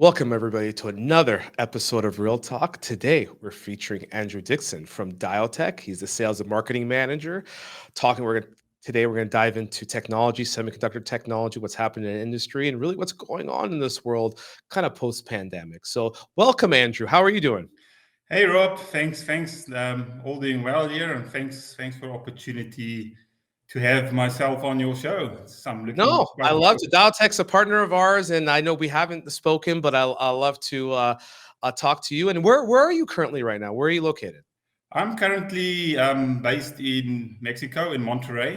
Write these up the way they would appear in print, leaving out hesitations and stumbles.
Welcome, everybody, to another episode of Real Talk. Today, we're featuring Andrew Dixon from Diotec. He's the sales and marketing manager. Today we're going to dive into technology, semiconductor technology, what's happening in the industry, and really what's going on in this world, kind of post-pandemic. So, welcome, Andrew. How are you doing? Hey Rob, thanks. All doing well here, and thanks for the opportunity to have myself on your show. So I'm looking No, I quite love forward. to. Diotec's a partner of ours, and I know we haven't spoken, but I love to talk to you. And where are you currently right now? Where are you located? I'm currently based in Mexico, in Monterrey.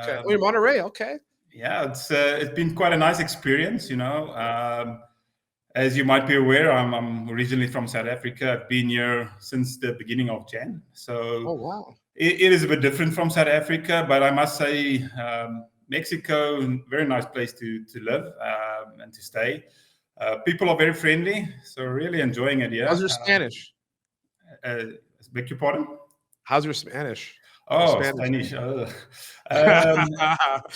Okay, oh, you're Monterey. Okay. Yeah, it's been quite a nice experience. As you might be aware, I'm originally from South Africa. I've been here since the beginning of Jan, so Oh, wow. it is a bit different from South Africa, but I must say, Mexico, very nice place to live and to stay. People are very friendly, so really enjoying it How's here. your Spanish? Uh, Beg your pardon? How's your Spanish? Your Oh, Spanish. Spanish. Um,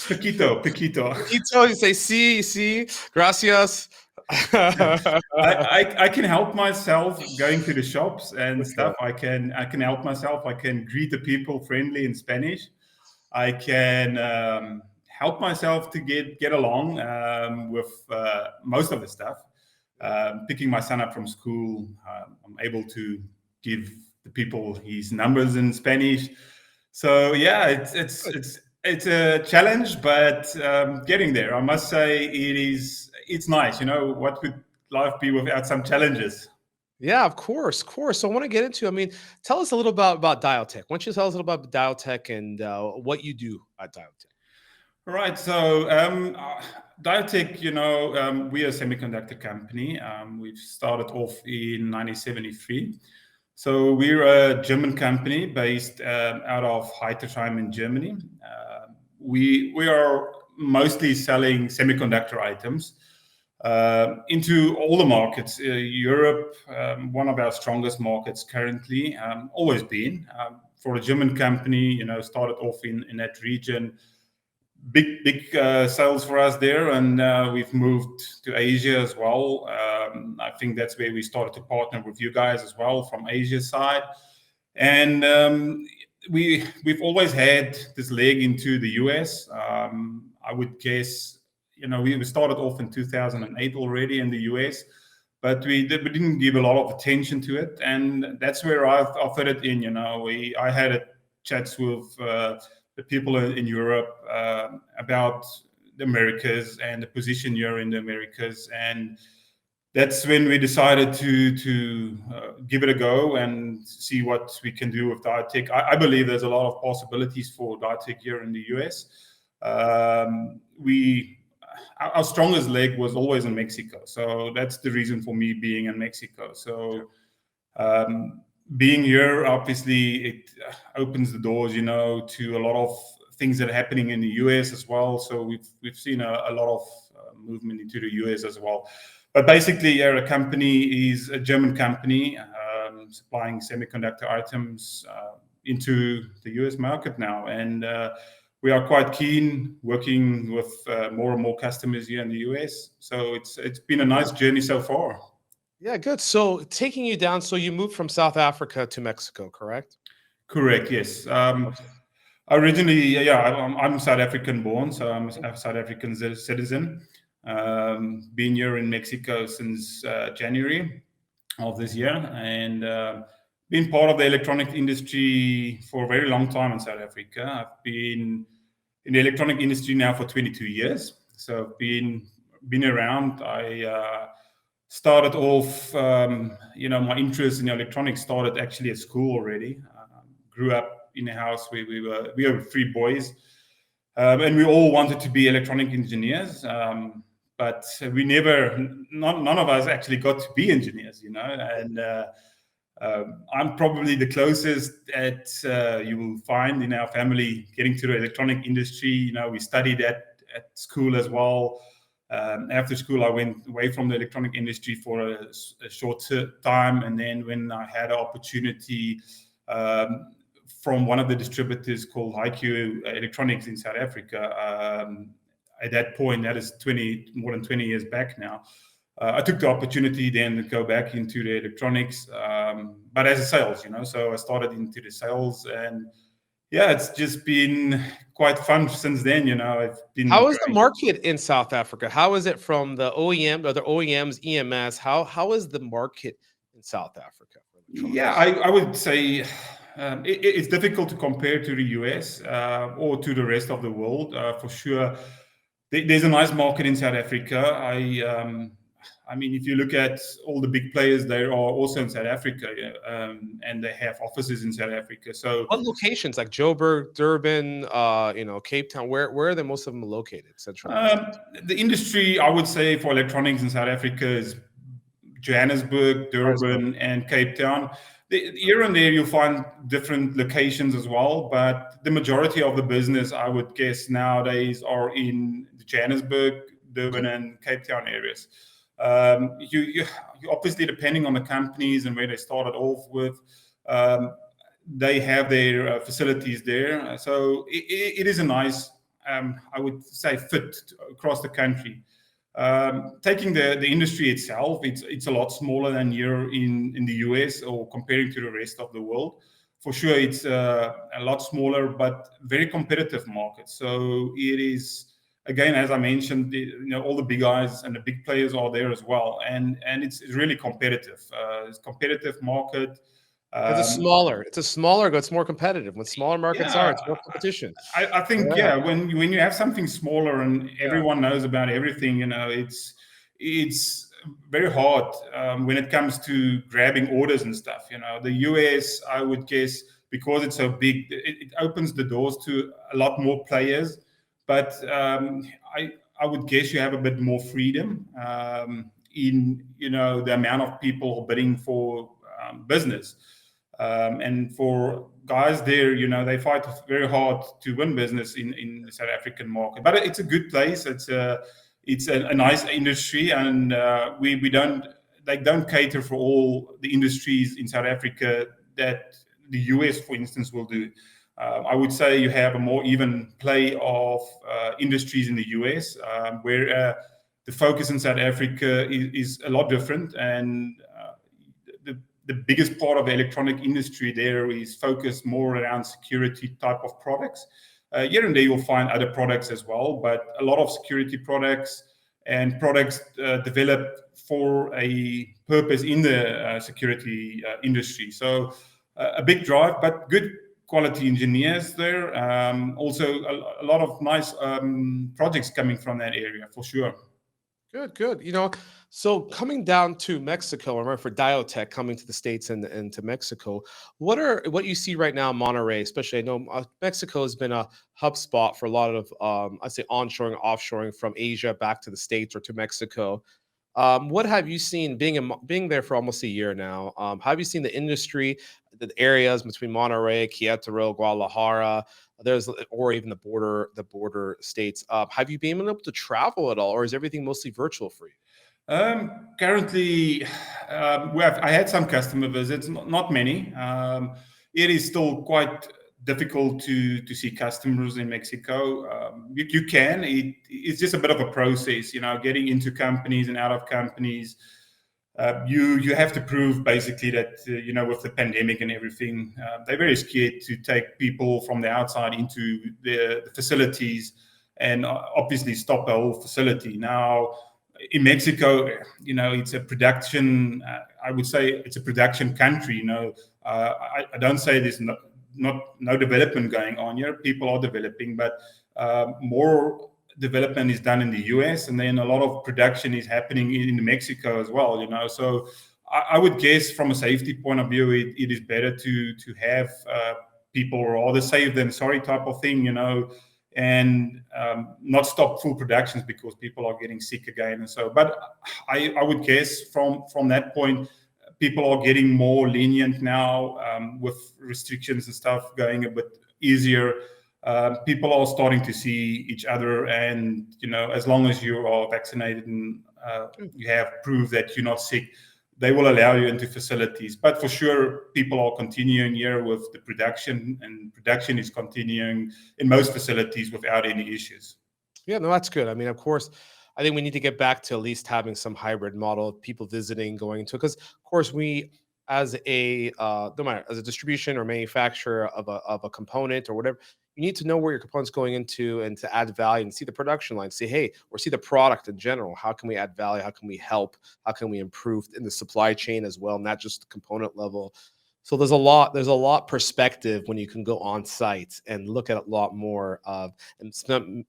Poquito. Poquito, you say sí, gracias. I can help myself going to the shops and Okay. stuff. I can help myself. I can greet the people friendly in Spanish. I can help myself to get along with most of the stuff. Picking my son up from school, I'm able to give the people his numbers in Spanish. So yeah, Good. it's a challenge, but getting there. I must say, it's nice. What would life be without some challenges? Yeah, of course, of course. So I want to get into. I mean, tell us a little about Diotech. Why don't you tell us a little about Diotech and what you do at Diotech? Right. So, Diotech, we're a semiconductor company. We've started off in 1973. So we're a German company based out of Heitersheim in Germany. We are mostly selling semiconductor items into all the markets. Europe, one of our strongest markets currently, always been. For a German company, started off in that region. Big sales for us there, and we've moved to Asia as well. I think that's where we started to partner with you guys as well from Asia side, and we've always had this leg into the US. I would guess, we started off in 2008 already in the US, but we didn't give a lot of attention to it, and that's where I fit it in. I had chats with the people in Europe about the Americas and the position here in the Americas, and that's when we decided to give it a go and see what we can do with Diotech. I believe there's a lot of possibilities for Diotech here in the US. We Our strongest leg was always in Mexico, so that's the reason for me being in Mexico. So being here, obviously, it opens the doors, to a lot of things that are happening in the US as well. So we've seen a lot of movement into the US as well. But basically, our company is a German company supplying semiconductor items into the US market now, and we are quite keen working with more and more customers here in the US. So it's been a nice journey so far. Yeah, good. So taking you down, so you moved from South Africa to Mexico, correct? Correct. Yes. Okay. Originally, yeah, I'm South African born, so I'm a South African citizen. Been here in Mexico since January of this year, and been part of the electronic industry for a very long time in South Africa. I've been in the electronic industry now for 22 years, so I've been around. I started off, my interest in electronics started actually at school already. Grew up in a house where we were three boys, and we all wanted to be electronic engineers. But we none of us actually got to be engineers, and I'm probably the closest that you will find in our family getting to the electronic industry. We studied at school as well. After school, I went away from the electronic industry for a short time, and then when I had an opportunity from one of the distributors called IQ Electronics in South Africa, at that point, that is more than 20 years back now. I took the opportunity then to go back into the electronics, but as a sales, so I started into the sales, and yeah, it's just been quite fun since then. I've been How is the growing. market in South Africa? How is it from the OEM, other OEMs, EMS? How is the market in South Africa for Yeah, electronics? I would say it's difficult to compare to the US or to the rest of the world for sure. There's a nice market in South Africa. I mean, if you look at all the big players, they are also in South Africa, and they have offices in South Africa. So What locations like Joburg, Durban, Cape Town? Where are most of them located? Centralized. the industry, I would say, for electronics in South Africa is Johannesburg, Johannesburg. Durban, and Cape Town. Here and there, you'll find different locations as well, but the majority of the business, I would guess, nowadays are in the Johannesburg, Durban, Okay. and Cape Town areas. You obviously, depending on the companies and where they started off with, they have their facilities there. So it is a nice, I would say, fit across the country. Taking the industry itself, it's a lot smaller than here in the US or comparing to the rest of the world. For sure, it's a lot smaller, but very competitive market. So it is, again, as I mentioned, all the big guys and the big players are there as well, and it's really competitive. It's a competitive market. It's a Um, smaller. It's a smaller. It's more competitive. When smaller markets are, yeah, it's more competition. I think, Yeah. yeah, when you have something smaller and Yeah. everyone knows about everything, it's very hard when it comes to grabbing orders and stuff. The US, I would guess, because it's so big, it opens the doors to a lot more players. But I would guess you have a bit more freedom in the amount of people bidding for business. And for guys there, they fight very hard to win business in the South African market. But it's a good place. It's a nice industry, and we don't they don't cater for all the industries in South Africa that the US, for instance, will do. I would say you have a more even play of industries in the US, where the focus in South Africa is a lot different, and the biggest part of the electronic industry there is focused more around security type of products. Here and there you'll find other products as well, but a lot of security products and products developed for a purpose in the security industry. So a big drive, but good quality engineers there. Also a lot of nice projects coming from that area for sure. Good, good. So coming down to Mexico, I remember for Diotech coming to the States and to Mexico, what you see right now in Monterrey, especially I know Mexico has been a hub spot for a lot of I'd say onshoring, offshoring from Asia back to the States or to Mexico. What have you seen being there for almost a year now? Have you seen the industry, the areas between Monterrey, Querétaro, Guadalajara? Or even the border states. Have you been able to travel at all, or is everything mostly virtual for you? Currently, I had some customer visits, not many. It is still quite difficult to see customers in Mexico. You can. It's just a bit of a process, getting into companies and out of companies. You have to prove basically that with the pandemic and everything, they're very scared to take people from the outside into the facilities, and obviously stop the whole facility. Now, in Mexico, it's a production. I would say it's a production country. I don't say there's no development going on here. People are developing, but more development is done in the US, and then a lot of production is happening in Mexico as well. So I would guess from a safety point of view, it is better to have people rather safe than sorry type of thing. And not stop full productions because people are getting sick again. And so, but I would guess from that point, people are getting more lenient now with restrictions and stuff going a bit easier. People are starting to see each other, and as long as you are vaccinated and you have proof that you're not sick, they will allow you into facilities. But for sure, people are continuing here with the production, and production is continuing in most facilities without any issues. Yeah, no, that's good. I mean, of course, I think we need to get back to at least having some hybrid model of people visiting, going to, because of course we, as a no matter as a distribution or manufacturer of a component or whatever, you need to know where your components going into and to add value and see the production line, say, hey, or see the product in general. How can we add value? How can we help? How can we improve in the supply chain as well, not just the component level? So there's a lot perspective when you can go on site and look at a lot more of, and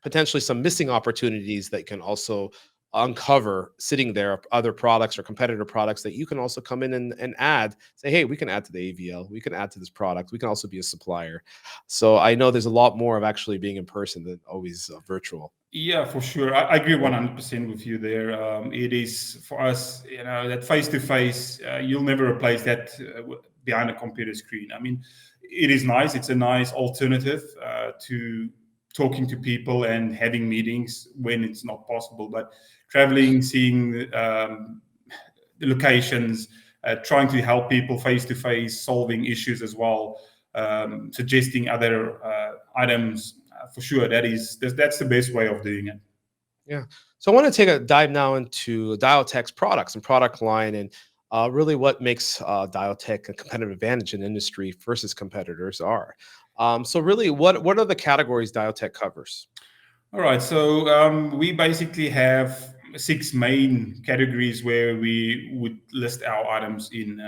potentially some missing opportunities that can also uncover sitting there of other products or competitor products that you can also come in and add, say, hey, we can add to the AVL, we can add to this product, we can also be a supplier. So I know there's a lot more of actually being in person than always virtual. Yeah, for sure. I agree 100% with you there. It is for us, that face to face. You'll never replace that behind a computer screen. I mean, it is nice. It's a nice alternative to talking to people and having meetings when it's not possible. But traveling, seeing the locations, trying to help people face to face, solving issues as well, suggesting other items. For sure, that's the best way of doing it. Yeah. So I want to take a dive now into Diotec's products and product line, and really what makes Diotec a competitive advantage in industry versus competitors are. So really, what are the categories Diotec covers? All right, so we basically have 6 main categories where we would list our items in.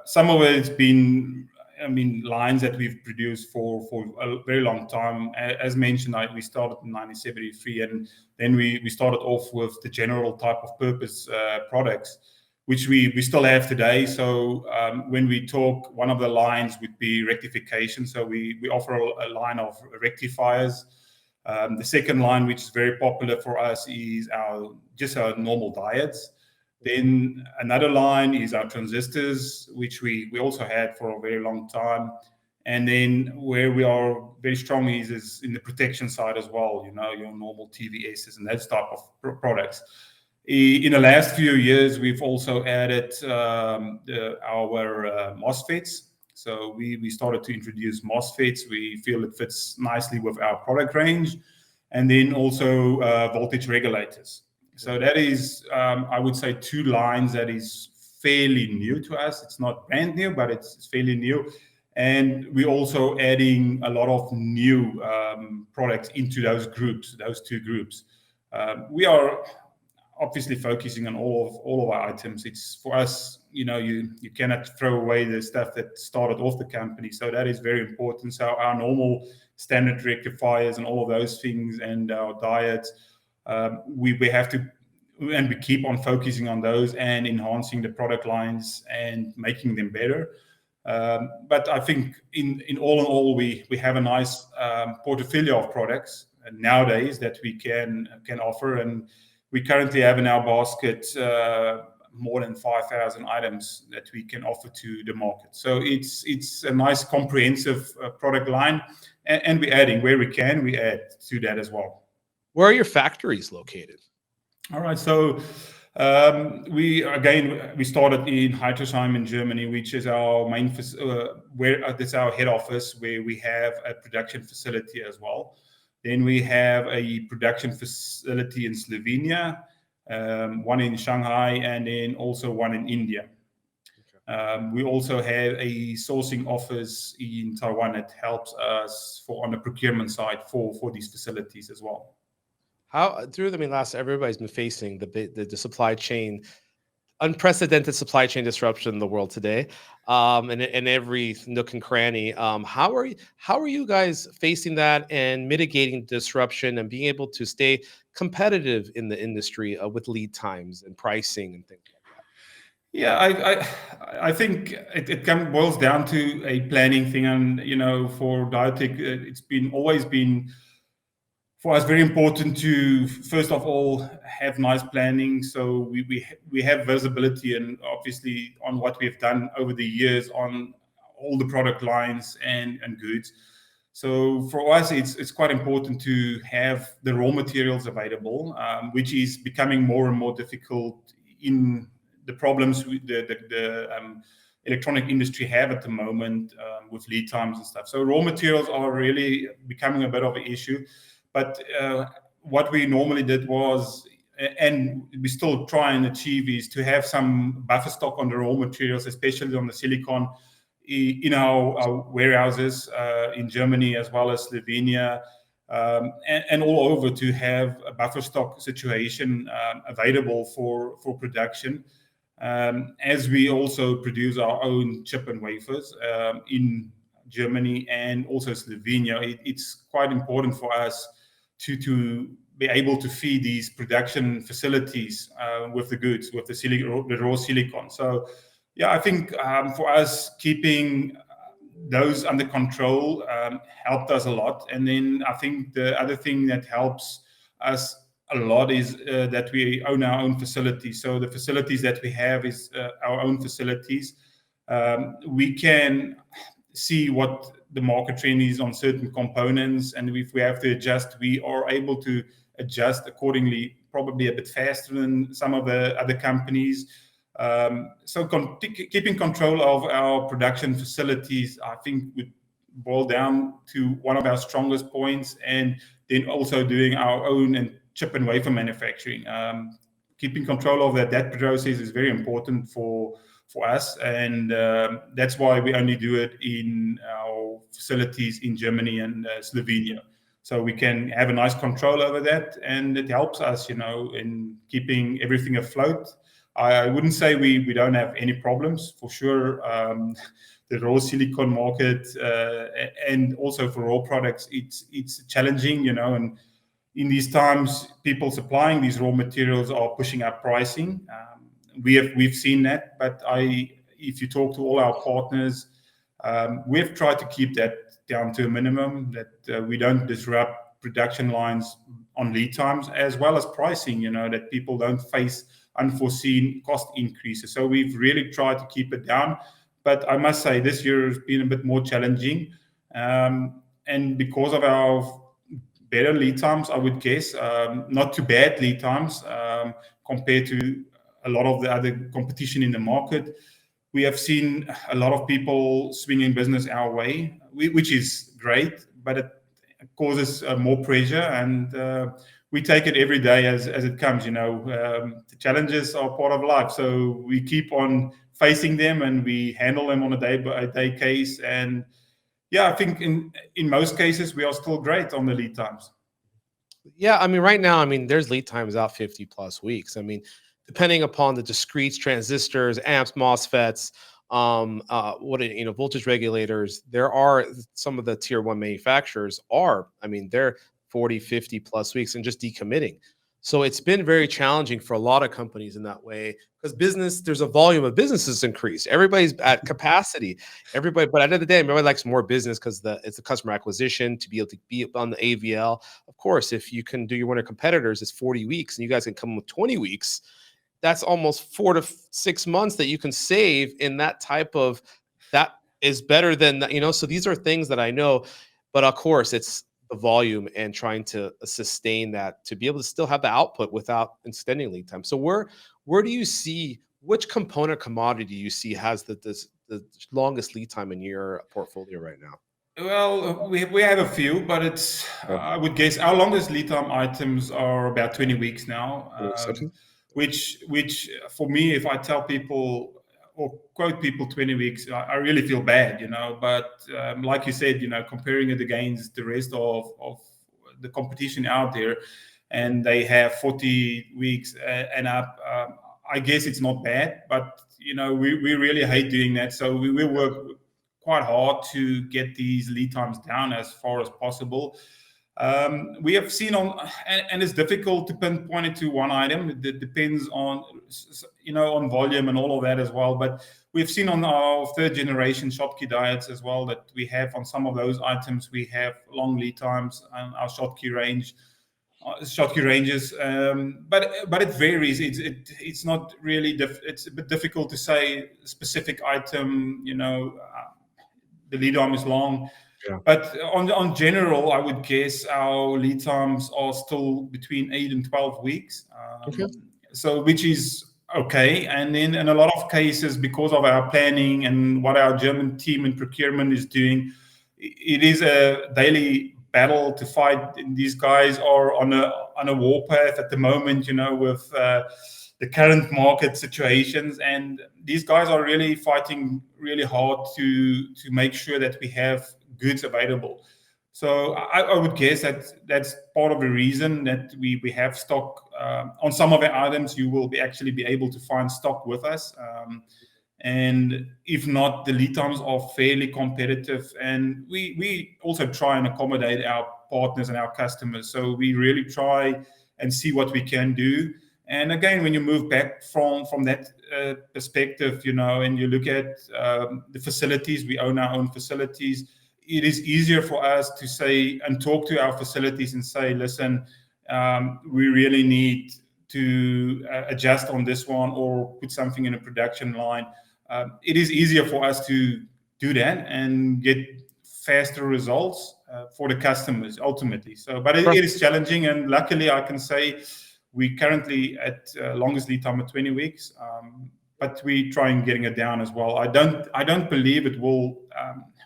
Some of it's been, lines that we've produced for a very long time. As mentioned, we started in 1973, and then we started off with the general type of purpose products, which we still have today. So when we talk, one of the lines would be rectification. So we offer a line of rectifiers. The second line, which is very popular for us, is just our normal diodes. Then another line is our transistors, which we also had for a very long time. And then where we are very strong is in the protection side as well, your normal TVSs and that type of products. In the last few years, we've also added our MOSFETs. So we started to introduce MOSFETs. We feel it fits nicely with our product range. And then also voltage regulators. So that is, I would say, 2 lines that is fairly new to us. It's not brand new, but it's fairly new. And we're also adding a lot of new products into those 2 groups. We are obviously focusing on all of our items. It's for us, you cannot throw away the stuff that started off the company. So that is very important. So our normal standard rectifiers and all of those things and our diodes, we have to, and we keep on focusing on those and enhancing the product lines and making them better. But I think in all, we have a nice portfolio of products nowadays that we can offer, and we currently have in our basket more than 5,000 items that we can offer to the market. So it's a nice comprehensive product line, and we're adding where we can. We add to that as well. Where are your factories located? All right, so we started in Heidelberg in Germany, which is our main that's our head office, where we have a production facility as well. Then we have a production facility in Slovenia, one in Shanghai, and then also one in India. Okay. We also have a sourcing office in Taiwan that helps us on the procurement side for these facilities as well. Everybody's been facing the supply chain, unprecedented supply chain disruption in the world today, and in every nook and cranny. How are you guys facing that and mitigating disruption and being able to stay competitive in the industry with lead times and pricing and things like that? Yeah, I think it boils down to a planning thing, and for Diotec, it's always been for us very important to first of all have nice planning, so we have visibility and obviously on what we've done over the years on all the product lines and goods. So for us, it's quite important to have the raw materials available, which is becoming more and more difficult in the problems the electronic industry have at the moment with lead times and stuff. So raw materials are really becoming a bit of an issue. But what we normally did was, and we still try and achieve, is to have some buffer stock on the raw materials, especially on the silicon, in our warehouses in Germany as well as Slovenia, and all over, to have a buffer stock situation available for production. As we also produce our own chip and wafers in Germany and also Slovenia, it's quite important for us to be able to feed these production facilities with the goods, with the raw silicon. So, yeah, I think for us, keeping those under control helped us a lot. And then I think the other thing that helps us a lot is that we own our own facilities. So the facilities that we have is our own facilities. We can see what the market trend is on certain components, and if we have to adjust, we are able to adjust accordingly, probably a bit faster than some of the other companies. So keeping control of our production facilities, I think, would boil down to one of our strongest points, and then also doing our own and chip and wafer manufacturing. Keeping control of that process is very important for us, and that's why we only do it in our facilities in Germany and Slovenia. So we can have a nice control over that, and it helps us, in keeping everything afloat. I wouldn't say we don't have any problems, for sure. The raw silicon market and also for raw products, it's challenging, and in these times, people supplying these raw materials are pushing up pricing. We've seen that, but if you talk to all our partners, we've tried to keep that down to a minimum, that we don't disrupt production lines on lead times, as well as pricing, that people don't face unforeseen cost increases. So we've really tried to keep it down. But I must say, this year has been a bit more challenging. And because of our better lead times, I would guess, not too bad lead times compared to a lot of the other competition in the market, we have seen a lot of people swinging business our way, which is great, but it causes more pressure, and we take it every day as it comes. The challenges are part of life, so we keep on facing them, and we handle them on a day-by-day case. And yeah, I think in most cases, we are still great on the lead times. Yeah, I mean, right now, I mean, there's lead times out 50 plus weeks. I mean, depending upon the discretes, transistors, amps, MOSFETs, voltage regulators, there are some of the tier one manufacturers they're 40, 50 plus weeks and just decommitting. So it's been very challenging for a lot of companies in that way, because there's a volume of businesses increase. Everybody's at capacity. Everybody, but at the end of the day, everybody likes more business because it's the customer acquisition to be able to be on the AVL. Of course, if you can do your winter competitors, it's 40 weeks, and you guys can come with 20 weeks. That's almost 4 to 6 months that you can save in that type of, that is better than that. So these are things that I know, but of course it's the volume and trying to sustain that to be able to still have the output without extending lead time. So where do you see, which component commodity do you see has the longest lead time in your portfolio right now? Well, we have a few, but it's I would guess our longest lead time items are about 20 weeks now. Which for me, if I tell people or quote people 20 weeks, I really feel bad, But like you said, comparing it against the rest of the competition out there, and they have 40 weeks and up, I guess it's not bad. But, we really hate doing that. So we work quite hard to get these lead times down as far as possible. We have seen and it's difficult to pinpoint it to one item. It depends on, on volume and all of that as well. But we've seen on our third generation Schottky diodes as well, that we have on some of those items, we have long lead times on our Schottky ranges. But it varies. It's not really, it's a bit difficult to say a specific item, the lead time is long. Yeah. But on general, I would guess our lead times are still between 8 and 12 weeks. So which is okay. And then in a lot of cases, because of our planning and what our German team in procurement is doing, it is a daily battle to fight. These guys are on a warpath at the moment, with the current market situations, and these guys are really fighting really hard to make sure that we have goods available. So I would guess that that's part of the reason that we have stock on some of the items. You will actually be able to find stock with us. And if not, the lead times are fairly competitive. And we also try and accommodate our partners and our customers. So we really try and see what we can do. And again, when you move back from that perspective, and you look at the facilities, we own our own facilities. It is easier for us to say and talk to our facilities and say, listen, we really need to adjust on this one or put something in a production line. It is easier for us to do that and get faster results for the customers ultimately. So, but it is challenging, and luckily I can say we currently at longest lead time of 20 weeks, but we try and getting it down as well. I don't believe it will.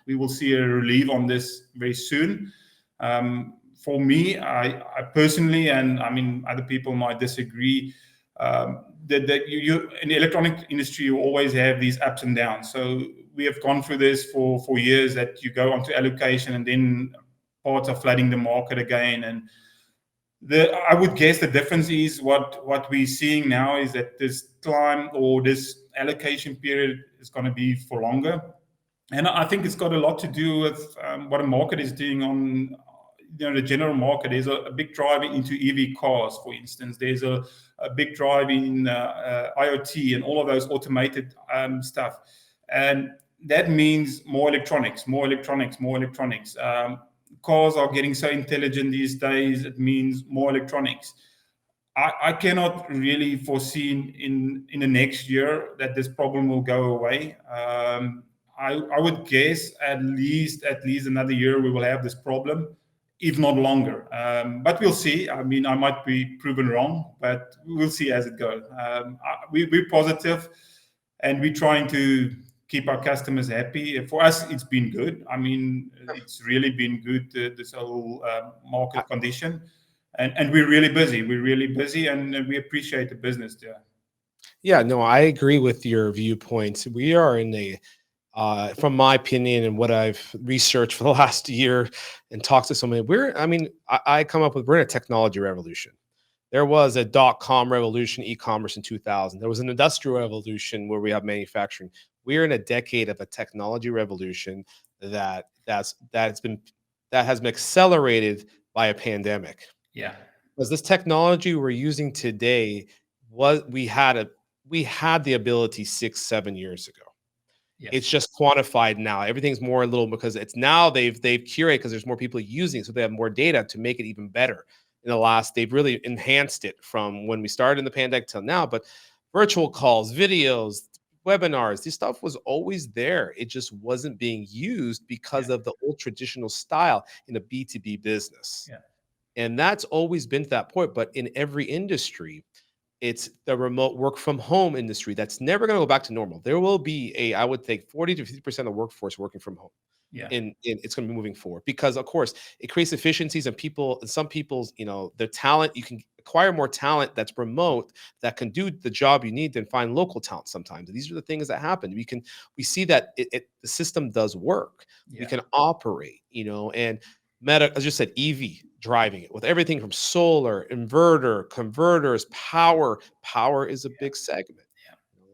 We will see a relief on this very soon. For me, I personally, and I mean other people might disagree, that you in the electronic industry you always have these ups and downs. So we have gone through this for years, that you go onto allocation and then parts are flooding the market again. And I would guess the difference is what we're seeing now is that this time or this allocation period is going to be for longer. And I think it's got a lot to do with what the market is doing on the general market. There's a big drive into EV cars, for instance. There's a big drive in IoT and all of those automated stuff. And that means more electronics. Cars are getting so intelligent these days, it means more electronics. I cannot really foresee in the next year that this problem will go away. I would guess at least another year we will have this problem, if not longer. But we'll see. I mean, I might be proven wrong, but we'll see as it goes. We're positive, and we're trying to keep our customers happy. For us, it's been good. I mean, it's really been good, this whole market condition. And we're really busy, and we appreciate the business there. Yeah, no, I agree with your viewpoints. We are in a from my opinion and what I've researched for the last year and talked to so many, I come up with, we're in a technology revolution. There was a .com revolution, e-commerce in 2000. There was an industrial revolution where we have manufacturing. We're in a decade of a technology revolution that has been accelerated by a pandemic. Yeah. Because this technology we're using today we had the ability 6-7 years ago. Yes. It's just quantified now. Everything's more a little, because it's now they've curated, because there's more people using it, so they have more data to make it even better. They've really enhanced it from when we started in the pandemic till now. But virtual calls, videos, webinars, this stuff was always there. It just wasn't being used because of the old traditional style in a B2B business. Yeah. And that's always been to that point. But in every industry, it's the remote work from home industry that's never going to go back to normal. There will be I would think 40 to 50% of the workforce working from home. Yeah. In it's going to be moving forward, because of course it creates efficiencies, and some people's, their talent, you can acquire more talent that's remote that can do the job you need than find local talent sometimes. These are the things that happen. We see that the system does work. Yeah. We can operate, and as you said, EV driving it with everything from solar, inverter, converters, power. Power is a big segment.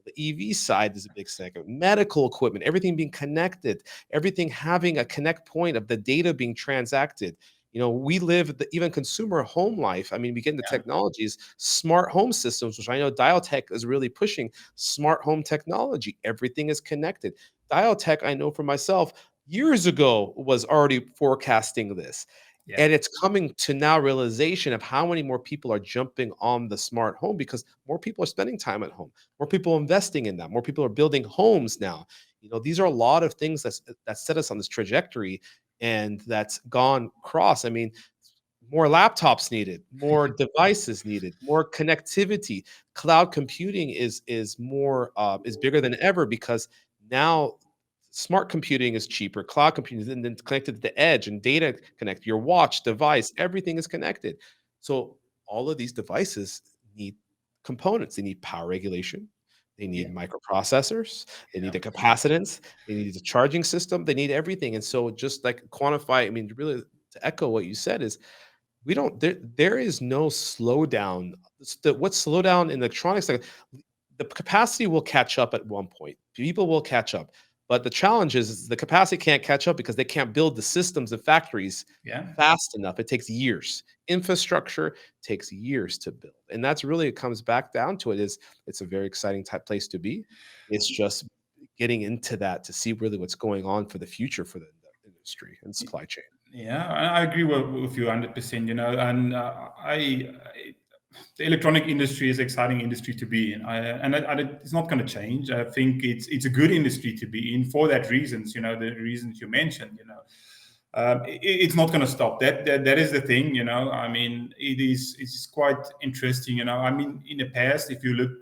The EV side is a big segment. Medical equipment, everything being connected, everything having a connect point of the data being transacted. We live even consumer home life. I mean, we get into technologies, smart home systems, which I know Diotec is really pushing smart home technology. Everything is connected. Diotec, I know for myself, years ago was already forecasting this. Yeah. And it's coming to now realization of how many more people are jumping on the smart home, because more people are spending time at home, more people are investing in that, more people are building homes now. These are a lot of things that set us on this trajectory, and that's gone across. I mean, more laptops needed, more devices needed, more connectivity. Cloud computing is bigger than ever, because now smart computing is cheaper, cloud computing, and then connected to the edge and data connect your watch device, everything is connected. So all of these devices need components. They need power regulation, they Yeah. need microprocessors, they need Yeah. a capacitance, they need a charging system, they need everything. And so just like quantify, I mean, really to echo what you said is we don't there is no slowdown. What slowdown in electronics, like the capacity will catch up at one point. People will catch up. But the challenge is the capacity can't catch up because they can't build the systems and factories Yeah. fast enough. It takes years. Infrastructure takes years to build. And that's really it comes back down to it is it's a very exciting type place to be. It's just getting into that to see really what's going on for the future for the industry and supply chain. Yeah, I agree with you 100%, and the electronic industry is an exciting industry to be in. It's not going to change. I think it's a good industry to be in for that reasons, the reasons you mentioned, it's not going to stop. That is the thing, I mean, it's quite interesting, I mean, in the past, if you look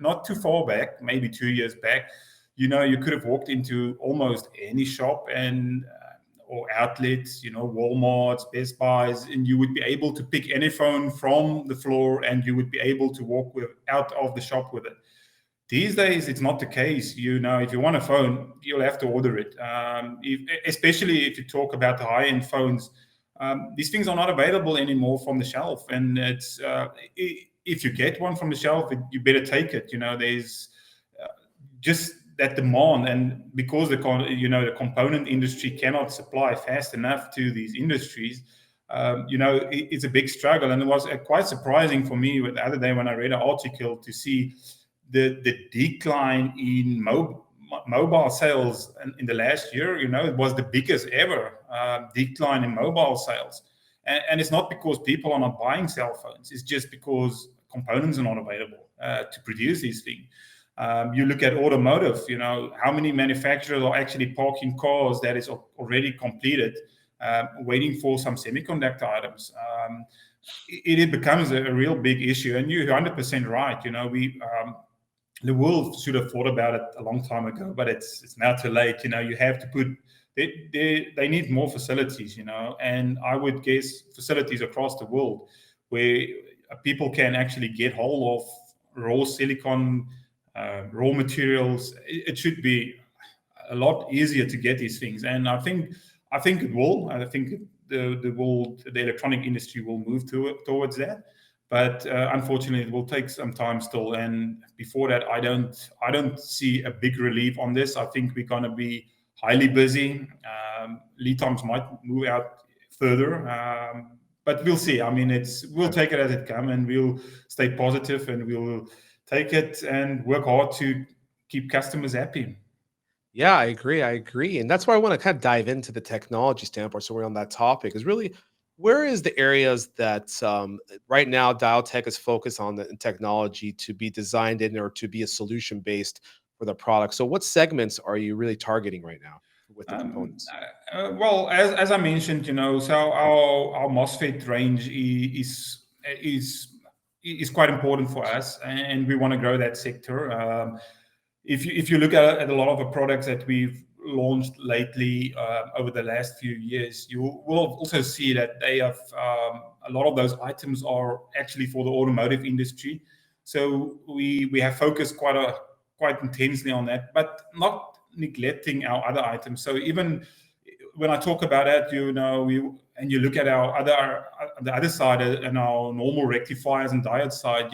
not too far back, maybe 2 years back, you could have walked into almost any shop and or outlets, Walmart's, Best Buys, and you would be able to pick any phone from the floor and you would be able to walk out of the shop with it. These days, it's not the case. If you want a phone, you'll have to order it. Especially if you talk about the high-end phones, these things are not available anymore from the shelf. And if you get one from the shelf, you better take it. There's just that demand, and because the component industry cannot supply fast enough to these industries, it's a big struggle. And it was quite surprising for me the other day when I read an article to see the decline in mobile sales in the last year. It was the biggest ever decline in mobile sales, and it's not because people are not buying cell phones. It's just because components are not available to produce these things. You look at automotive, how many manufacturers are actually parking cars that is already completed, waiting for some semiconductor items. It becomes a real big issue. And you're 100% right. The world should have thought about it a long time ago, but it's now too late. You have to put they need more facilities, and I would guess facilities across the world where people can actually get hold of raw silicon, raw materials. It should be a lot easier to get these things, and I think it will. I think the electronic industry will move towards that, but unfortunately, it will take some time still. And before that, I don't see a big relief on this. I think we're going to be highly busy. Lead times might move out further, but we'll see. I mean, we'll take it as it comes, and we'll stay positive, and we'll take it and work hard to keep customers happy. Yeah, I agree. I agree. And that's why I want to kind of dive into the technology standpoint. So we're on that topic is really where is the areas that right now Diotech is focused on the technology to be designed in or to be a solution based for the product. So what segments are you really targeting right now with the Um, components? well, as I mentioned, so our MOSFET range is quite important for us, and we want to grow that sector. If you look at a lot of the products that we've launched lately over the last few years, you will also see that they have a lot of those items are actually for the automotive industry. So we have focused quite intensely on that, but not neglecting our other items. So even when I talk about that, and you look at the other side and our normal rectifiers and diodes side,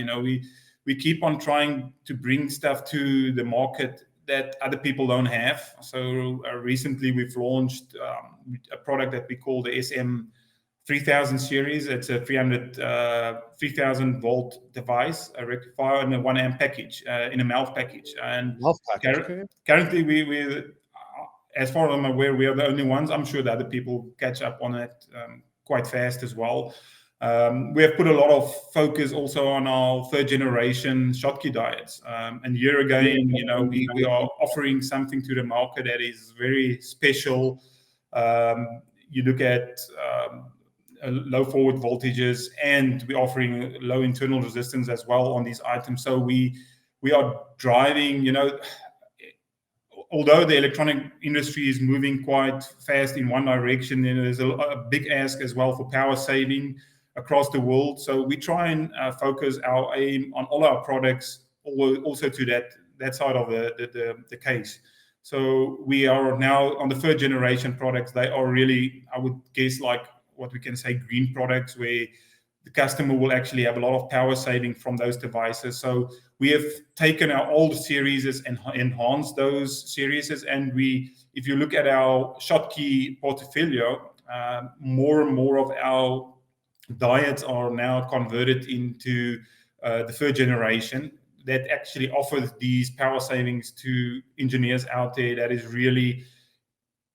we keep on trying to bring stuff to the market that other people don't have. So recently we've launched a product that we call the SM 3000 series. It's a 3000 volt device, a rectifier in a 1 amp package, in a mouth package. And Health package. Okay. currently we as far as I'm aware, we are the only ones. I'm sure that other people catch up on it quite fast as well. We have put a lot of focus also on our third generation Schottky diodes. And here again, we are offering something to the market that is very special. You look at low forward voltages, and we're offering low internal resistance as well on these items. So we are driving, although the electronic industry is moving quite fast in one direction, there's a big ask as well for power saving across the world. So we try and focus our aim on all our products, also to that side of the case. So we are now on the third generation products. They are really, I would guess, like what we can say, green products, where the customer will actually have a lot of power saving from those devices. So we have taken our old series and enhanced those series. And if you look at our Schottky portfolio, more and more of our diodes are now converted into the third generation that actually offers these power savings to engineers out there. That is really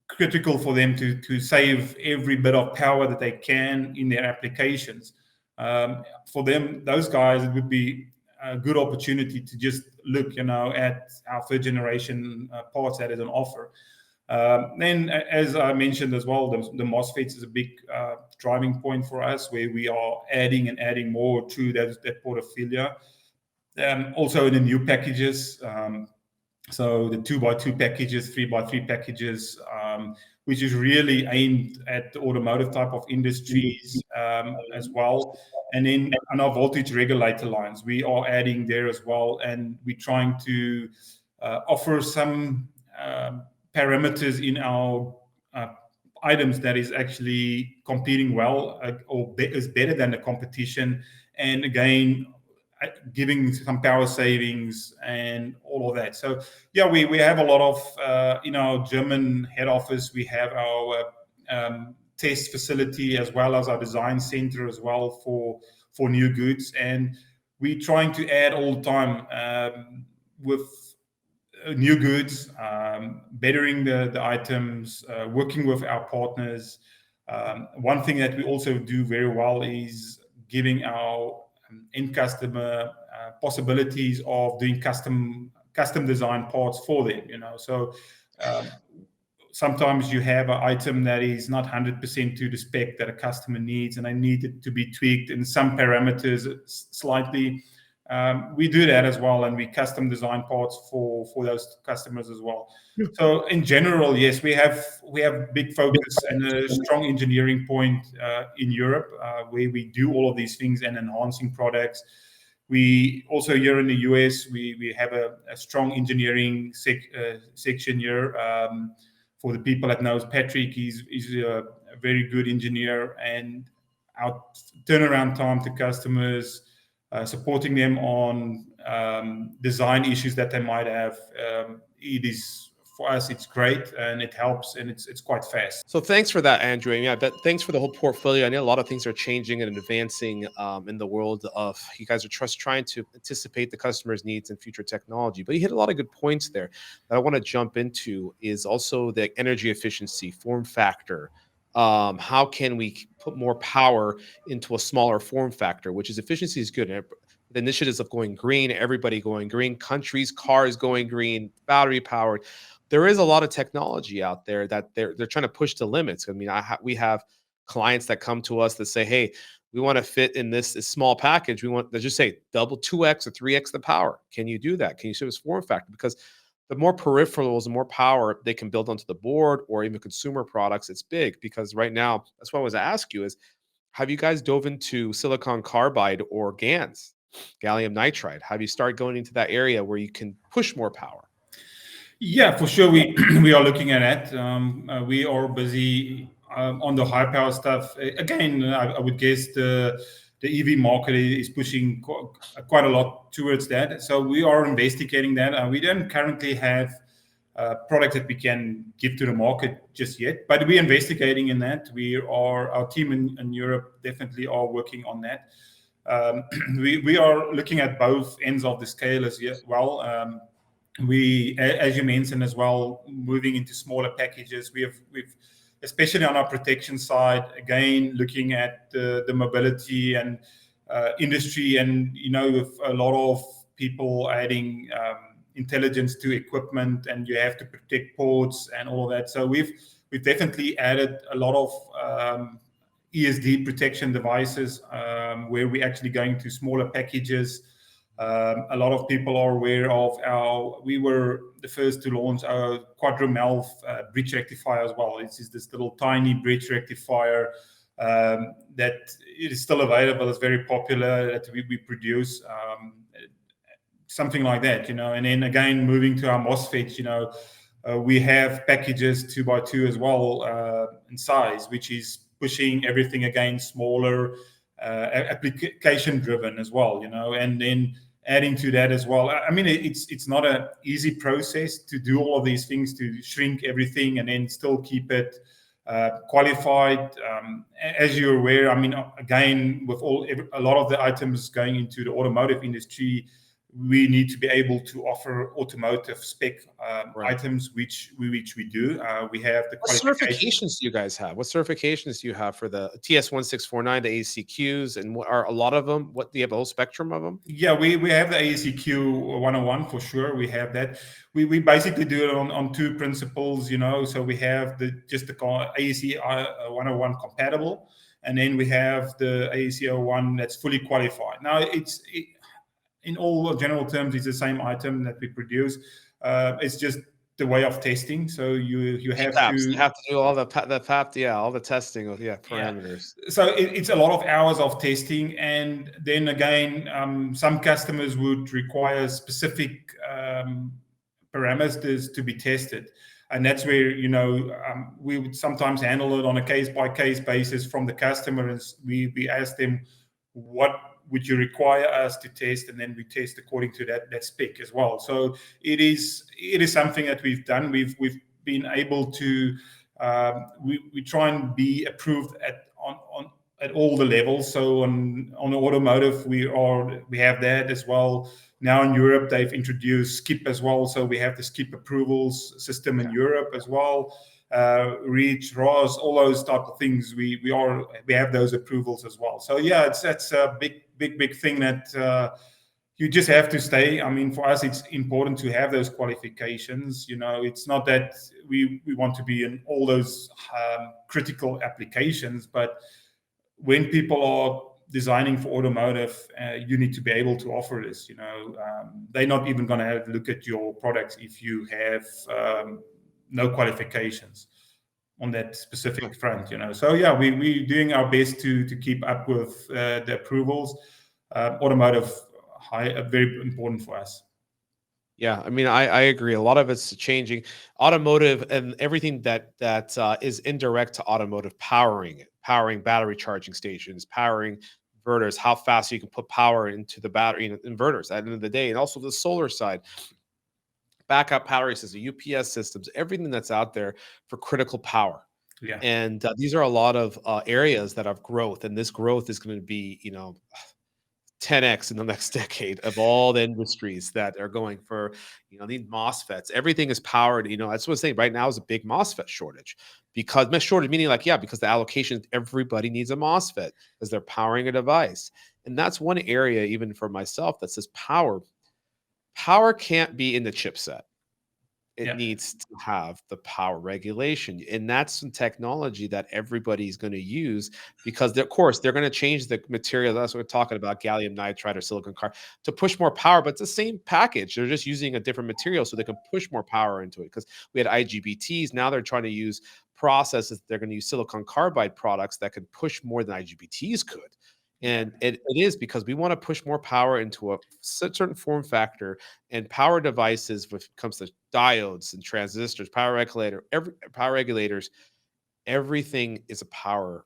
critical for them to save every bit of power that they can in their applications. For them, those guys, it would be a good opportunity to just look, at our third generation parts that is on offer. Then, as I mentioned as well, the MOSFETs is a big driving point for us, where we are adding more to that portfolio. Also in the new packages, so the 2x2 packages, 3x3 packages, which is really aimed at the automotive type of industries as well. And then on our voltage regulator lines, we are adding there as well, and we're trying to offer some parameters in our items that is actually competing well or is better than the competition, and again giving some power savings and all of that. So yeah, we have a lot of in our German head office, we have our test facility as well as our design center as well for new goods, and we're trying to add all the time with new goods, bettering the items, working with our partners. One thing that we also do very well is giving our end customer possibilities of doing custom design parts for them. So sometimes you have an item that is not 100% to the spec that a customer needs, and they need it to be tweaked in some parameters slightly. We do that as well, and we custom design parts for those customers as well. Yeah. So in general, yes, we have big focus and a strong engineering point in Europe, where we do all of these things and enhancing products. We also, here in the US, we have a strong engineering section here. For the people that knows Patrick, he's a very good engineer, and our turnaround time to customers, supporting them on design issues that they might have. It is, for us, it's great, and it helps, and it's quite fast. So thanks for that, Andrew. And yeah, thanks for the whole portfolio. I know a lot of things are changing and advancing in the world of, you guys are trying to anticipate the customer's needs and future technology. But you hit a lot of good points there that I want to jump into, is also the energy efficiency, form factor. How can we put more power into a smaller form factor, which is, efficiency is good. And the initiatives of going green, everybody going green, countries, cars going green, battery powered. There is a lot of technology out there that they're trying to push the limits. I mean, we have clients that come to us that say, "Hey, we want to fit in this small package. We want to just say double 2x or 3x the power. Can you do that? Can you show us form factor?" Because the more peripherals, the more power they can build onto the board or even consumer products, it's big. Because right now, that's what I was to ask you is, have you guys dove into silicon carbide or GaNs, gallium nitride? Have you started going into that area where you can push more power? Yeah, for sure. We are looking at that. We are busy on the high power stuff. Again, I would guess the EV market is pushing quite a lot towards that. So we are investigating that. We don't currently have a product that we can give to the market just yet, but we're investigating in that. Our team in Europe definitely are working on that. We are looking at both ends of the scale as well. We, as you mentioned as well, moving into smaller packages. We've especially on our protection side, again looking at the mobility and industry, and with a lot of people adding intelligence to equipment, and you have to protect ports and all of that. So we've definitely added a lot of ESD protection devices, where we're actually going to smaller packages. A lot of people are aware of we were the first to launch our quadrumelf bridge rectifier as well. It's this little tiny bridge rectifier that it is still available. It's very popular that we produce. Something like that, and then again, moving to our MOSFETs, we have packages 2x2 as well in size, which is pushing everything again smaller, application driven as well, and then adding to that as well. I mean, it's not an easy process to do all of these things, to shrink everything and then still keep it qualified. As you're aware, I mean, again, with a lot of the items going into the automotive industry, we need to be able to offer automotive spec items, which we do. We have the What certifications do you guys have? What certifications do you have for the TS1649, the AEC-Qs, and what are a lot of them? What do you have a whole spectrum of them? Yeah, we have the AEC-Q 101 for sure. We have that. We basically do it on two principles, So we have just the AEC 101 compatible, and then we have the AEC 01 that's fully qualified. Now in all general terms, it's the same item that we produce. It's just the way of testing. So you have to do all the all the testing of parameters. Yeah. So it's a lot of hours of testing, and then again, some customers would require specific parameters to be tested, and that's where we would sometimes handle it on a case by case basis from the customer, and we ask them what would you require us to test, and then we test according to that spec as well. So it is something that we've done. We've been able to we try and be approved at all the levels. So on automotive, we have that as well. Now in Europe, they've introduced SKIP as well, so we have the SKIP approvals system in Europe as well. REACH, ROS, all those type of things. We have those approvals as well. So yeah, that's a big thing that you just have to stay. I mean, for us, it's important to have those qualifications. It's not that we want to be in all those critical applications, but when people are designing for automotive, you need to be able to offer this. They're not even going to have a look at your products if you have no qualifications on that specific front. So yeah, we're doing our best to keep up with the approvals. Automotive, very important for us. Yeah, I mean, I agree. A lot of it's changing. Automotive and everything that is indirect to automotive, powering battery charging stations, powering inverters, how fast you can put power into the battery inverters at the end of the day, and also the solar side, backup battery systems, UPS systems, everything that's out there for critical power. Yeah. And these are a lot of areas that have growth, and this growth is going to be 10x in the next decade of all the industries that are going for, these MOSFETs. Everything is powered. That's what I'm saying. Right now is a big MOSFET shortage, because meaning because the allocation, everybody needs a MOSFET because they're powering a device. And that's one area, even for myself, that says power can't be in the chipset. It needs to have the power regulation. And that's some technology that everybody's going to use, because of course they're going to change the material. That's what we're talking about, gallium nitride or silicon carbide, to push more power, but it's the same package. They're just using a different material so they can push more power into it. Because we had IGBTs. Now they're trying to use processes. They're going to use silicon carbide products that could push more than IGBTs could. And it is because we want to push more power into a certain form factor, and power devices, when it comes to diodes and transistors, power regulators, everything is a power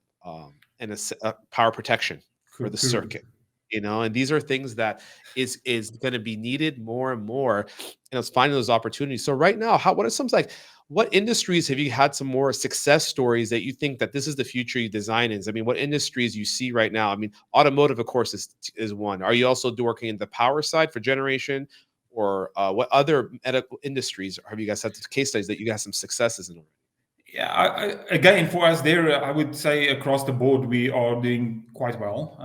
and a power protection for the circuit. And these are things that is going to be needed more and more, and it's finding those opportunities. So right now, what industries have you had some more success stories that you think that this is the future you design in? I mean, what industries you see right now? I mean, automotive, of course, is one. Are you also working in the power side for generation, or what other medical industries have you guys had case studies that you got some successes in? Yeah, again, for us there, I would say across the board, we are doing quite well.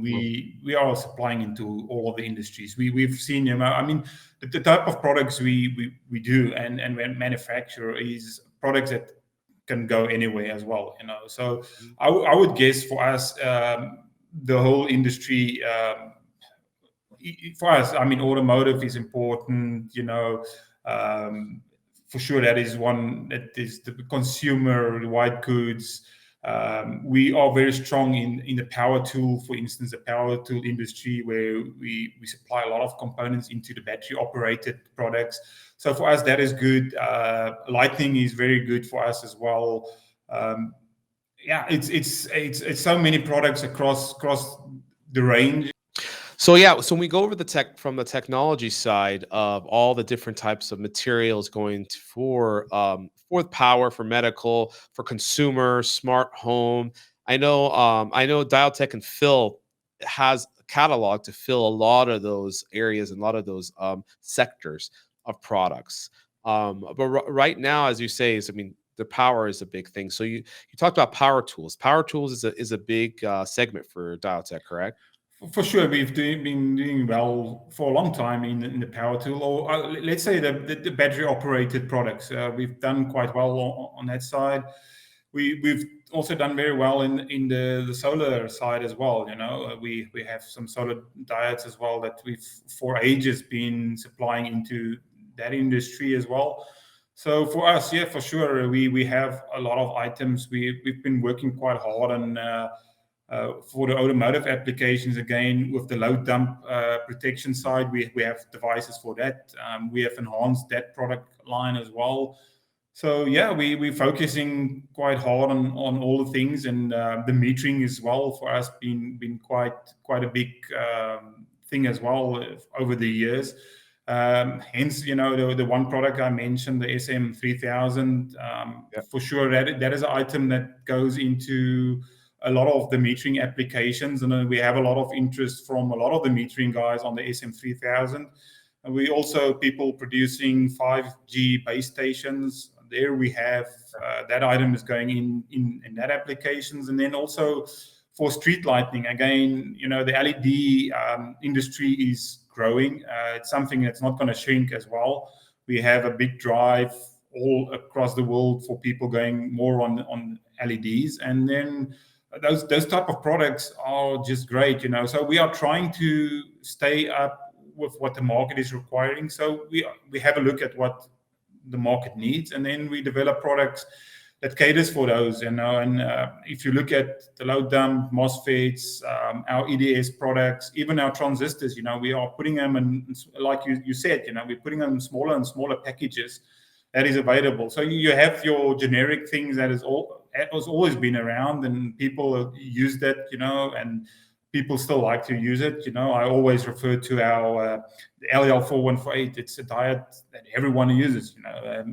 We are supplying into all of the industries. We've seen, I mean, the type of products we do and manufacture is products that can go anywhere as well. So I would guess for us, the whole industry for us, I mean, automotive is important. Um, for sure, that is one that is the consumer white goods. We are very strong in the power tool, for instance, the power tool industry, where we supply a lot of components into the battery operated products. So for us, that is good. Lighting is very good for us as well. Um, yeah, it's so many products across the range. So yeah, so when we go over the tech from the technology side of all the different types of materials going for power, for medical, for consumer, smart home. I know Dialtech and Phil has a catalog to fill a lot of those areas and a lot of those sectors of products. But right now, as you say, is I mean the power is a big thing. So you talked about power tools. Power tools is a big segment for Dialtech, correct? For sure, been doing well for a long time in the power tool, or let's say the battery operated products. We've done quite well on that side. We've also done very well in the solar side as well. We have some solar diodes as well that we've for ages been supplying into that industry as well. So for us, yeah, for sure, we have a lot of items. We've been working quite hard on. For the automotive applications, again, with the load dump protection side, we have devices for that. We have enhanced that product line as well. So yeah, we're focusing quite hard on all the things, and the metering as well for us been quite a big thing as well over the years. Hence, the one product I mentioned, the SM3000, for sure that is an item that goes into a lot of the metering applications, and then we have a lot of interest from a lot of the metering guys on the SM3000. And we also people producing 5G base stations. There we have that item is going in that applications, and then also for street lighting. Again, the LED industry is growing. It's something that's not going to shrink as well. We have a big drive all across the world for people going more on LEDs, and then those type of products are just great. So we are trying to stay up with what the market is requiring. So we have a look at what the market needs, and then we develop products that caters for those. And if you look at the load dump MOSFETs, our EDS products, even our transistors, we are putting them in, like you said, we're putting them in smaller and smaller packages that is available. So you have your generic things that has always been around, and people use that, and people still like to use it. I always refer to our LL4148. It's a diode that everyone uses.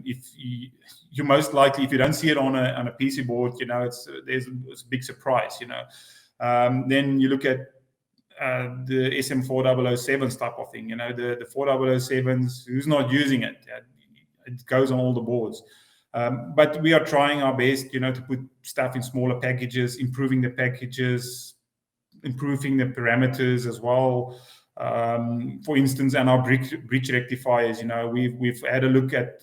If you most likely, if you don't see it on a PC board, it's a big surprise. Then you look at the SM4007 type of thing. The 4007s. Who's not using it? It goes on all the boards. But we are trying our best, to put stuff in smaller packages, improving the packages, improving the parameters as well. For instance, and our bridge rectifiers, we've had a look at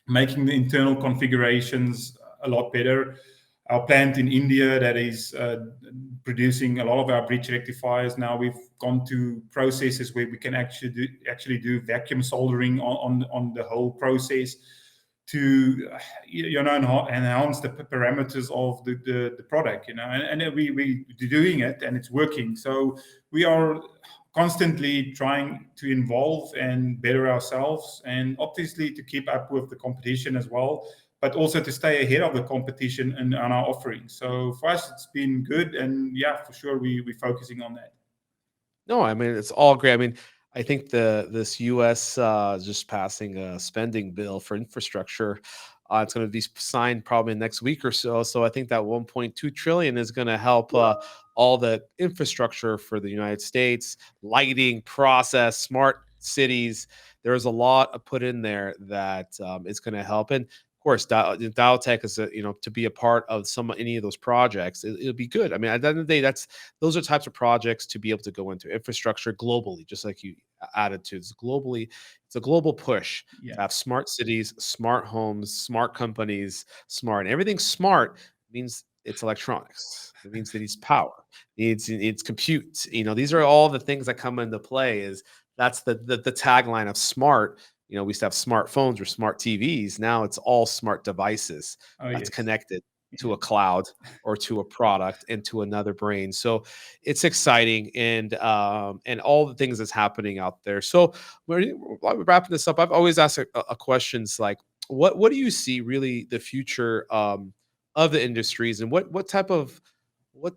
making the internal configurations a lot better. Our plant in India that is producing a lot of our bridge rectifiers. Now we've gone to processes where we can actually do vacuum soldering on the whole process to enhance the parameters of the product. And we doing it, and it's working. So we are constantly trying to involve and better ourselves, and obviously to keep up with the competition as well, but also to stay ahead of the competition and on our offerings. So for us, it's been good, and yeah, for sure, we're focusing on that. No, I mean it's all great. I mean, I think this U.S. Just passing a spending bill for infrastructure. It's going to be signed probably next week or so. So I think that 1.2 trillion is going to help all the infrastructure for the United States, lighting, process, smart cities. There's a lot put in there that is going to help. And of course, Dialtech is to be a part of any of those projects. It'll be good. I mean, at the end of the day, those are types of projects to be able to go into infrastructure globally, just like you added to. It's a global push to Yeah. have smart cities, smart homes, smart companies, smart, and everything smart means it's electronics. It means it needs power, it needs compute. These are all the things that come into play. Is That's the tagline of smart. We used to have smartphones or smart TVs. Now it's all smart devices Oh that's yes. connected to Yeah. a cloud or to a product and to another brain. So it's exciting, and all the things that's happening out there. So while we're wrapping this up, I've always asked a questions like, what do you see really the future of the industries, and what type of what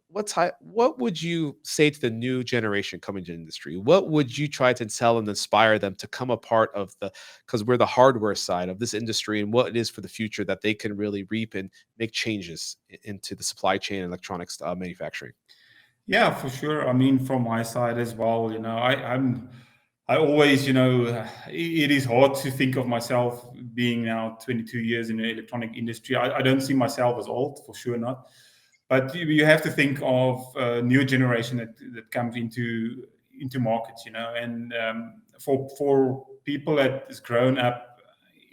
what would you say to the new generation coming to industry? What would you try to tell and inspire them to come a part of the, because we're the hardware side of this industry, and what it is for the future that they can really reap and make changes into the supply chain and electronics manufacturing? Yeah, for sure. I mean, from my side as well, I always, it is hard to think of myself being now 22 years in the electronic industry. I don't see myself as old, for sure not. But you have to think of a new generation that comes into markets, and for people that has grown up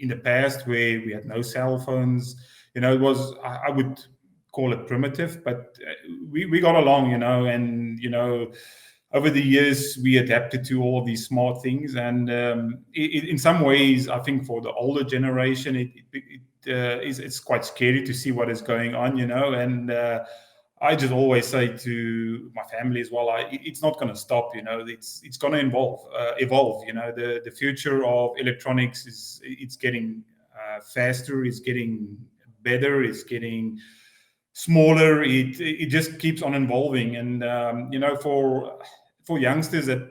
in the past where we had no cell phones, it was I would call it primitive, but we got along, and over the years we adapted to all of these smart things, and in some ways I think for the older generation it's quite scary to see what is going on, and I just always say to my family as well, it's not going to stop, it's going to evolve. The future of electronics it's getting faster, it's getting better, it's getting smaller. It just keeps on evolving, and for youngsters that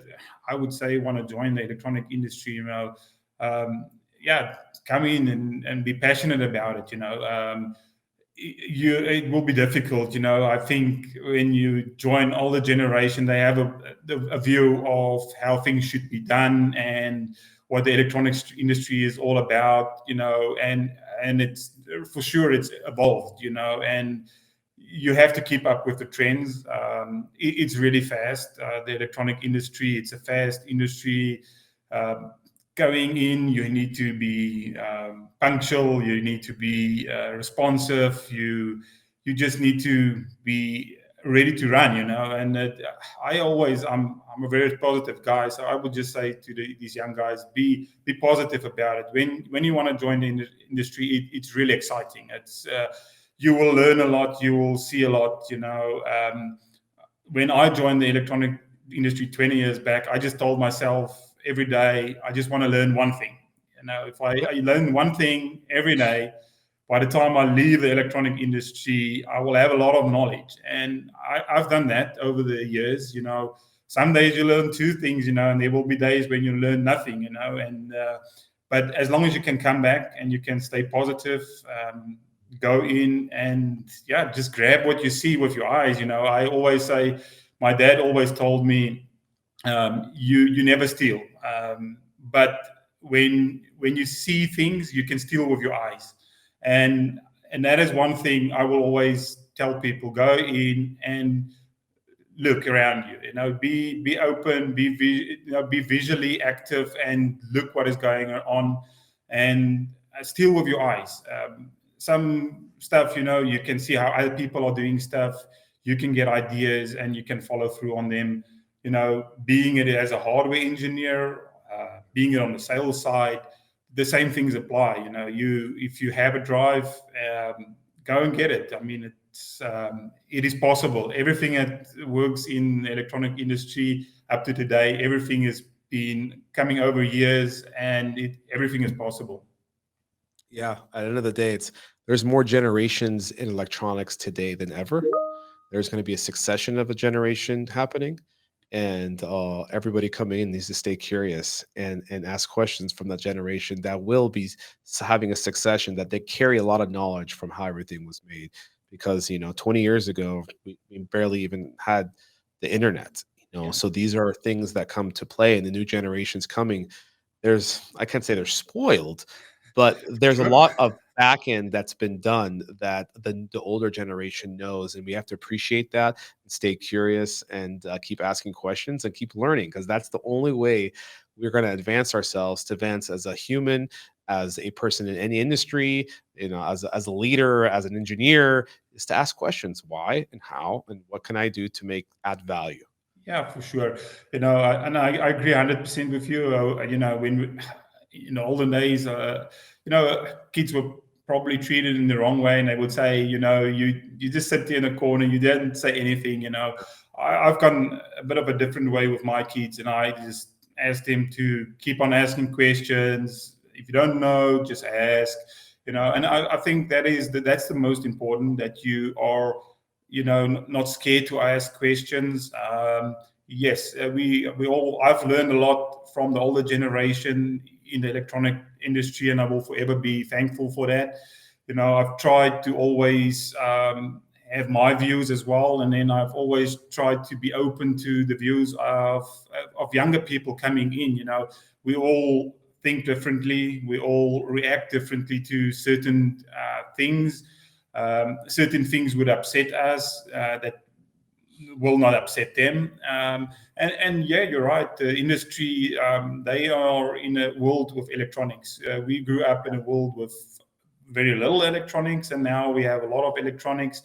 I would say want to join the electronic industry, um, yeah, come in and be passionate about it. It will be difficult. I think when you join older generation, they have a view of how things should be done and what the electronics industry is all about. And it's for sure it's evolved. And you have to keep up with the trends. It's really fast. The electronic industry, it's a fast industry. Um, Going in, you need to be punctual. You need to be responsive. You just need to be ready to run. And I'm a very positive guy, so I would just say to these young guys, be positive about it. When you want to join the industry, it's really exciting. It's You will learn a lot. You will see a lot. When I joined the electronic industry 20 years back, I just told myself every day, I just want to learn one thing. If Yep. I learn one thing every day, by the time I leave the electronic industry, I will have a lot of knowledge. And I've done that over the years. Some days you learn two things, and there will be days when you learn nothing, and but as long as you can come back and you can stay positive, go in and yeah, just grab what you see with your eyes. I always say, my dad always told me, you never steal, but when you see things, you can steal with your eyes, and and that is one thing I will always tell people: go in and look around you. Be open, be visually active, and look what is going on, and steal with your eyes. Some stuff, you can see how other people are doing stuff. You can get ideas, and you can follow through on them. Being it as a hardware engineer, being it on the sales side, the same things apply. If you have a drive, go and get it. I mean, it is possible. Everything that works in the electronic industry up to today, everything has been coming over years, and everything is possible. Yeah, at the end of the day, there's more generations in electronics today than ever. There's going to be a succession of a generation happening, and everybody coming in needs to stay curious and ask questions from that generation that will be having a succession, that they carry a lot of knowledge from how everything was made. Because 20 years ago, we barely even had the internet. Yeah, So these are things that come to play, and the new generations coming, I can't say they're spoiled, but there's a sure. lot of back end that's been done that the older generation knows, and we have to appreciate that and stay curious and keep asking questions and keep learning, because that's the only way we're going to advance ourselves to advance as a human, as a person in any industry, as a leader, as an engineer, is to ask questions: why and how, and what can I do to make add value? Yeah, for sure. I agree 100% with you. When olden days, kids were probably treated in the wrong way, and they would say, you just sit there in a corner, you didn't say anything. I've gone a bit of a different way with my kids, and I just ask them to keep on asking questions. If you don't know, just ask. And I think that's the most important, that you are not scared to ask questions. Yes, we all. I've learned a lot from the older generation in the electronic industry, and I will forever be thankful for that. I've tried to always have my views as well, and then I've always tried to be open to the views of younger people coming in. We all think differently, we all react differently to certain things. Certain things would upset us that will not upset them. And yeah, you're right. The industry, they are in a world with electronics. We grew up in a world with very little electronics, and now we have a lot of electronics.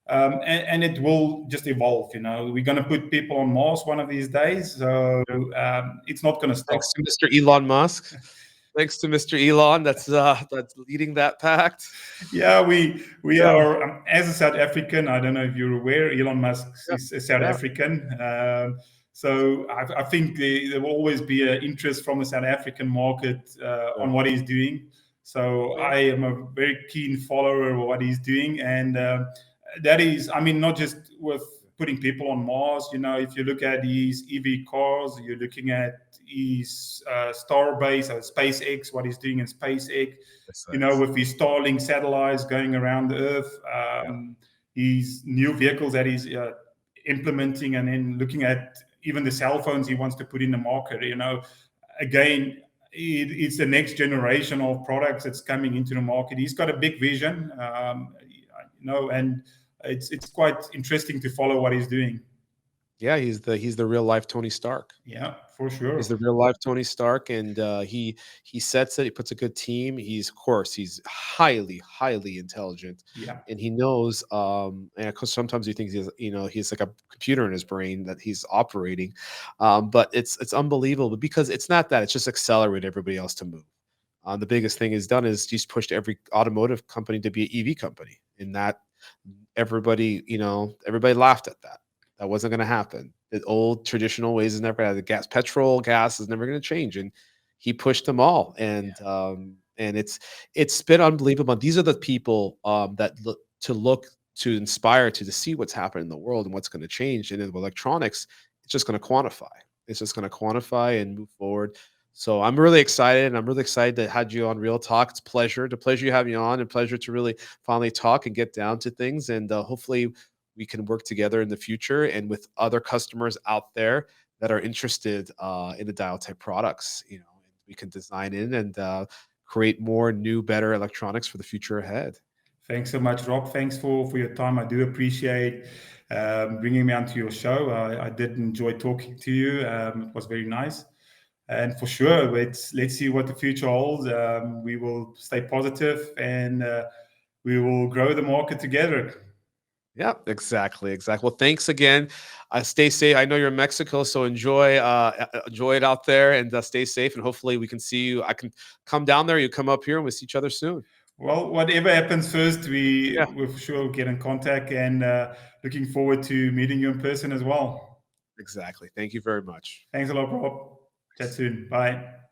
And it will just evolve. We're going to put people on Mars one of these days, so it's not going to Thanks stop. to Mr. Elon Musk. Thanks to Mr. Elon, that's leading that pact. Yeah, we Yeah, are, as a South African. I don't know if you're aware, Elon Musk yeah, is a South yeah, African. So I think there will always be an interest from the South African market yeah, on what he's doing. So yeah. I am a very keen follower of what he's doing, and that is, I mean, not just with putting people on Mars. If you look at these EV cars, you're looking at his Starbase or SpaceX, what he's doing in SpaceX. That's nice. With his Starlink satellites going around the Earth, Yeah, his new vehicles that he's implementing, and then looking at even the cell phones he wants to put in the market. Again, it's the next generation of products that's coming into the market. He's got a big vision, and it's quite interesting to follow what he's doing. yeah. He's the real life Tony Stark. Yeah, for He's sure. the real life Tony Stark, and he sets it. He puts a good team. Of course, he's highly intelligent, Yeah, and he knows. And of course, sometimes he thinks he's like a computer in his brain that he's operating, but it's unbelievable because it's not that. It's just accelerated everybody else to move. The biggest thing he's done is he's pushed every automotive company to be an EV company, and that everybody laughed at that. That wasn't going to happen. The old traditional ways is never had the petrol, gas is never going to change, and he pushed them all. And it's been unbelievable. These are the people that look to inspire to see what's happening in the world and what's going to change. And in electronics, it's just going to quantify. It's just going to quantify and move forward. So I'm really excited, and I'm really excited to have you on Real Talk. It's pleasure you have you on, and pleasure to really finally talk and get down to things. And hopefully, we can work together in the future and with other customers out there that are interested in the Diotec products. We can design in and create more new, better electronics for the future ahead. thanks so much, Rob. Thanks for your time. I do appreciate bringing me onto your show. I did enjoy talking to you. It was very nice. And for sure, let's see what the future holds. We will stay positive, and we will grow the market together. Yeah, exactly. Well, thanks again. Stay safe. I know you're in Mexico, so enjoy it out there, and stay safe. And hopefully, we can see you. I can come down there. You come up here, and we'll see each other soon. Well, whatever happens first, Yeah, we for sure get in contact, and looking forward to meeting you in person as well. exactly. Thank you very much. Thanks a lot, Rob. Chat soon. Bye.